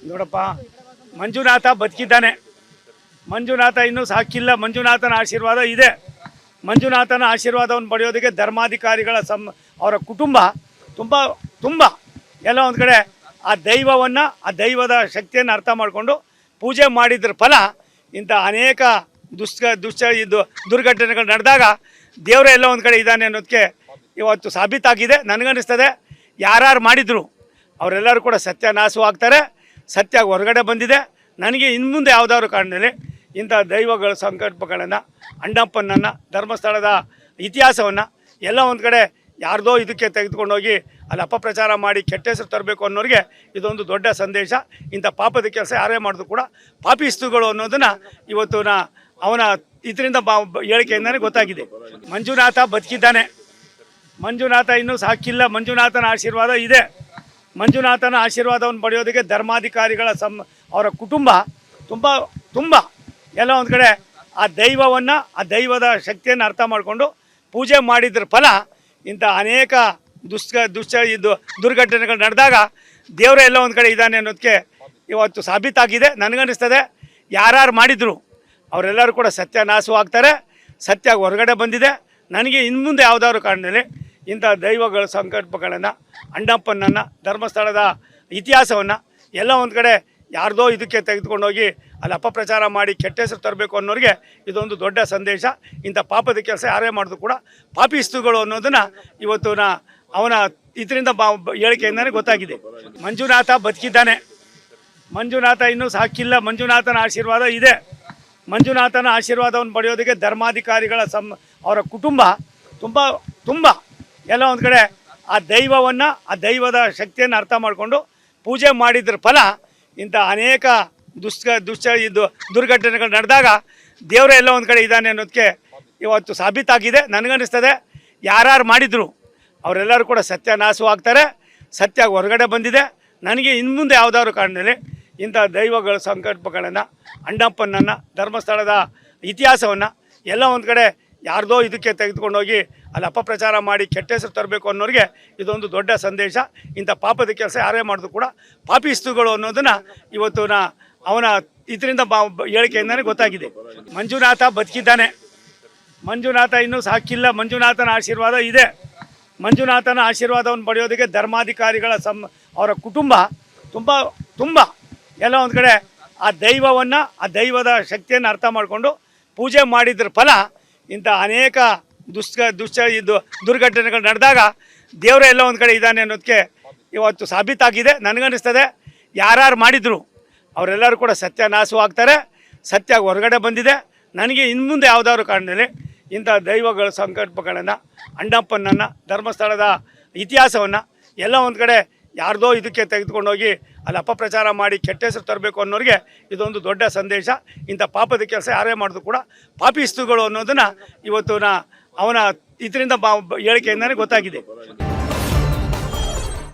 ನೋಡಪ್ಪ, ಮಂಜುನಾಥ ಬದುಕಿದ್ದಾನೆ. ಮಂಜುನಾಥ ಇನ್ನೂ ಸಾಕಿಲ್ಲ. ಮಂಜುನಾಥನ ಆಶೀರ್ವಾದ ಇದೆ. ಮಂಜುನಾಥನ ಆಶೀರ್ವಾದವನ್ನು ಪಡೆಯೋದಕ್ಕೆ ಧರ್ಮಾಧಿಕಾರಿಗಳ ಅವರ ಕುಟುಂಬ ತುಂಬ ಎಲ್ಲ ಒಂದು ಕಡೆ ಆ ದೈವವನ್ನು, ಆ ದೈವದ ಶಕ್ತಿಯನ್ನು ಅರ್ಥ ಮಾಡಿಕೊಂಡು ಪೂಜೆ ಮಾಡಿದ್ರ ಫಲ ಇಂಥ ಅನೇಕ ದುರ್ಘಟನೆಗಳು ನಡೆದಾಗ ದೇವರ ಎಲ್ಲ ಒಂದು ಕಡೆ ಇದ್ದಾನೆ ಅನ್ನೋದಕ್ಕೆ ಇವತ್ತು ಸಾಬೀತಾಗಿದೆ. ನನಗನ್ನಿಸ್ತದೆ ಯಾರು ಮಾಡಿದ್ರು ಅವರೆಲ್ಲರೂ ಕೂಡ ಸತ್ಯನಾಶವಾಗ್ತಾರೆ. ಸತ್ಯ ಹೊರಗಡೆ ಬಂದಿದೆ. ನನಗೆ ಇನ್ನು ಮುಂದೆ ಯಾವುದಾದ್ರು ಕಾರಣದಲ್ಲಿ ಇಂಥ ದೈವಗಳ ಸಂಕಲ್ಪಗಳನ್ನು, ಅಣ್ಣಪ್ಪನನ್ನು, ಧರ್ಮಸ್ಥಳದ ಇತಿಹಾಸವನ್ನು ಎಲ್ಲ ಒಂದು ಕಡೆ ಯಾರ್ದೋ ಇದಕ್ಕೆ ತೆಗೆದುಕೊಂಡೋಗಿ ಅಲ್ಲಿ ಅಪಪ್ರಚಾರ ಮಾಡಿ ಕೆಟ್ಟ ಹೆಸರು ತರಬೇಕು ಅನ್ನೋರಿಗೆ ಇದೊಂದು ದೊಡ್ಡ ಸಂದೇಶ. ಇಂಥ ಪಾಪದ ಕೆಲಸ ಯಾರೇ ಮಾಡಿದ್ರು ಕೂಡ ಪಾಪಿಸ್ತುಗಳು ಅನ್ನೋದನ್ನು ಇವತ್ತು ಅವನ ಇದರಿಂದ ಹೇಳಿಕೆಯಿಂದಲೇ ಗೊತ್ತಾಗಿದೆ. ಮಂಜುನಾಥ ಬದುಕಿದ್ದಾನೆ. ಮಂಜುನಾಥ ಇನ್ನೂ ಸಾಕಿಲ್ಲ. ಮಂಜುನಾಥನ ಆಶೀರ್ವಾದ ಇದೆ. ಮಂಜುನಾಥನ ಆಶೀರ್ವಾದವನ್ನು ಪಡೆಯೋದಕ್ಕೆ ಧರ್ಮಾಧಿಕಾರಿಗಳ ಅವರ ಕುಟುಂಬ ತುಂಬ ಎಲ್ಲ ಒಂದು ಕಡೆ ಆ ದೈವವನ್ನು, ಆ ದೈವದ ಶಕ್ತಿಯನ್ನು ಅರ್ಥ ಮಾಡಿಕೊಂಡು ಪೂಜೆ ಮಾಡಿದ್ರ ಫಲ ಇಂಥ ಅನೇಕ ದುರ್ಘಟನೆಗಳು ನಡೆದಾಗ ದೇವರ ಎಲ್ಲ ಒಂದು ಕಡೆ ಇದ್ದಾನೆ ಅನ್ನೋದಕ್ಕೆ ಇವತ್ತು ಸಾಬೀತಾಗಿದೆ. ನನಗನ್ನಿಸ್ತದೆ ಯಾರು ಮಾಡಿದ್ರು ಅವರೆಲ್ಲರೂ ಕೂಡ ಸತ್ಯನಾಶವಾಗ್ತಾರೆ. ಸತ್ಯ ಹೊರಗಡೆ ಬಂದಿದೆ. ನನಗೆ ಇನ್ನು ಮುಂದೆ ಯಾವುದಾದ್ರು ಕಾರಣದಲ್ಲಿ ಇಂಥ ದೈವಗಳ ಸಂಕಲ್ಪಗಳನ್ನು, ಅಣ್ಣಪ್ಪನನ್ನು, ಧರ್ಮಸ್ಥಳದ ಇತಿಹಾಸವನ್ನು ಎಲ್ಲ ಒಂದು ಕಡೆ ಯಾರ್ದೋ ಇದಕ್ಕೆ ತೆಗೆದುಕೊಂಡೋಗಿ ಅಲ್ಲಿ ಅಪಪ್ರಚಾರ ಮಾಡಿ ಕೆಟ್ಟ ಹೆಸರು ತರಬೇಕು ಅನ್ನೋರಿಗೆ ಇದೊಂದು ದೊಡ್ಡ ಸಂದೇಶ. ಇಂಥ ಪಾಪದ ಕೆಲಸ ಯಾರೇ ಮಾಡಿದ್ರು ಕೂಡ ಪಾಪಿಸ್ತುಗಳು ಅನ್ನೋದನ್ನು ಇವತ್ತು ಅವನ ಇದರಿಂದ ಹೇಳಿಕೆಯಿಂದಲೇ ಗೊತ್ತಾಗಿದೆ. ಮಂಜುನಾಥ ಬದುಕಿದ್ದಾನೆ. ಮಂಜುನಾಥ ಇನ್ನೂ ಸಾಕಿಲ್ಲ. ಮಂಜುನಾಥನ ಆಶೀರ್ವಾದ ಇದೆ. ಮಂಜುನಾಥನ ಆಶೀರ್ವಾದವನ್ನು ಪಡೆಯೋದಕ್ಕೆ ಧರ್ಮಾಧಿಕಾರಿಗಳ ಅವರ ಕುಟುಂಬ ತುಂಬ ಎಲ್ಲ ಒಂದು ಕಡೆ ಆ ದೈವವನ್ನು, ಆ ದೈವದ ಶಕ್ತಿಯನ್ನು ಅರ್ಥ ಮಾಡಿಕೊಂಡು ಪೂಜೆ ಮಾಡಿದ್ರ ಫಲ ಇಂಥ ಅನೇಕ ದುರ್ಘಟನೆಗಳು ನಡೆದಾಗ ದೇವರ ಎಲ್ಲ ಒಂದು ಕಡೆ ಇದ್ದಾನೆ ಅನ್ನೋದಕ್ಕೆ ಇವತ್ತು ಸಾಬೀತಾಗಿದೆ. ನನಗನ್ನಿಸ್ತದೆ ಯಾರು ಮಾಡಿದ್ರು ಅವರೆಲ್ಲರೂ ಕೂಡ ಸತ್ಯನಾಶವಾಗ್ತಾರೆ. ಸತ್ಯ ಹೊರಗಡೆ ಬಂದಿದೆ. ನನಗೆ ಇನ್ನು ಮುಂದೆ ಯಾವುದಾದ್ರು ಕಾರಣದಲ್ಲಿ ಇಂಥ ದೈವಗಳ ಸಂಕಲ್ಪಗಳನ್ನು, ಅಣ್ಣಪ್ಪನನ್ನು, ಧರ್ಮಸ್ಥಳದ ಇತಿಹಾಸವನ್ನು ಎಲ್ಲ ಒಂದು ಕಡೆ ಯಾರ್ದೋ ಇದಕ್ಕೆ ತೆಗೆದುಕೊಂಡೋಗಿ ಅಲ್ಲಿ ಅಪಪ್ರಚಾರ ಮಾಡಿ ಕೆಟ್ಟ ಹೆಸರು ತರಬೇಕು ಅನ್ನೋರಿಗೆ ಇದೊಂದು ದೊಡ್ಡ ಸಂದೇಶ. ಇಂಥ ಪಾಪದ ಕೆಲಸ ಯಾರೇ ಮಾಡಿದ್ರು ಕೂಡ ಪಾಪಿಸ್ತುಗಳು ಅನ್ನೋದನ್ನು ಇವತ್ತು ಅವನ ಇದರಿಂದ ಹೇಳಿಕೆಯಿಂದಲೇ ಗೊತ್ತಾಗಿದೆ. ಮಂಜುನಾಥ ಬದುಕಿದ್ದಾನೆ. ಮಂಜುನಾಥ ಇನ್ನೂ ಸಾಕಿಲ್ಲ. ಮಂಜುನಾಥನ ಆಶೀರ್ವಾದ ಇದೆ. ಮಂಜುನಾಥನ ಆಶೀರ್ವಾದವನ್ನು ಪಡೆಯೋದಕ್ಕೆ ಧರ್ಮಾಧಿಕಾರಿಗಳ ಅವರ ಕುಟುಂಬ ತುಂಬ ಎಲ್ಲ ಒಂದು ಕಡೆ ಆ ದೈವವನ್ನು, ಆ ದೈವದ ಶಕ್ತಿಯನ್ನು ಅರ್ಥ ಮಾಡಿಕೊಂಡು ಪೂಜೆ ಮಾಡಿದ್ರ ಫಲ ಇಂಥ ಅನೇಕ ದುರ್ಘಟನೆಗಳು ನಡೆದಾಗ ದೇವರ ಎಲ್ಲ ಒಂದು ಕಡೆ ಇದ್ದಾನೆ ಅನ್ನೋದಕ್ಕೆ ಇವತ್ತು ಸಾಬೀತಾಗಿದೆ. ನನಗನ್ನಿಸ್ತದೆ ಯಾರು ಮಾಡಿದ್ರು ಅವರೆಲ್ಲರೂ ಕೂಡ ಸತ್ಯನಾಶವಾಗ್ತಾರೆ. ಸತ್ಯ ಹೊರಗಡೆ ಬಂದಿದೆ. ನನಗೆ ಇನ್ನು ಮುಂದೆ ಯಾವುದಾದ್ರು ಕಾರಣದಲ್ಲಿ ಇಂಥ ದೈವಗಳ ಸಂಕಲ್ಪಗಳನ್ನು, ಅಣ್ಣಪ್ಪನನ್ನು, ಧರ್ಮಸ್ಥಳದ ಇತಿಹಾಸವನ್ನು ಎಲ್ಲ ಒಂದು ಕಡೆ ಯಾರ್ದೋ ಇದಕ್ಕೆ ತೆಗೆದುಕೊಂಡೋಗಿ ಅಲ್ಲಿ ಅಪಪ್ರಚಾರ ಮಾಡಿ ಕೆಟ್ಟ ಹೆಸರು ತರಬೇಕು ಅನ್ನೋರಿಗೆ ಇದೊಂದು ದೊಡ್ಡ ಸಂದೇಶ. ಇಂಥ ಪಾಪದ ಕೆಲಸ ಯಾರೇ ಮಾಡಿದ್ರು ಕೂಡ ಪಾಪಿಸ್ತುಗಳು ಅನ್ನೋದನ್ನು ಇವತ್ತು ಅವನ ಇದರಿಂದ ಹೇಳಿಕೆಯಿಂದಲೇ ಗೊತ್ತಾಗಿದೆ.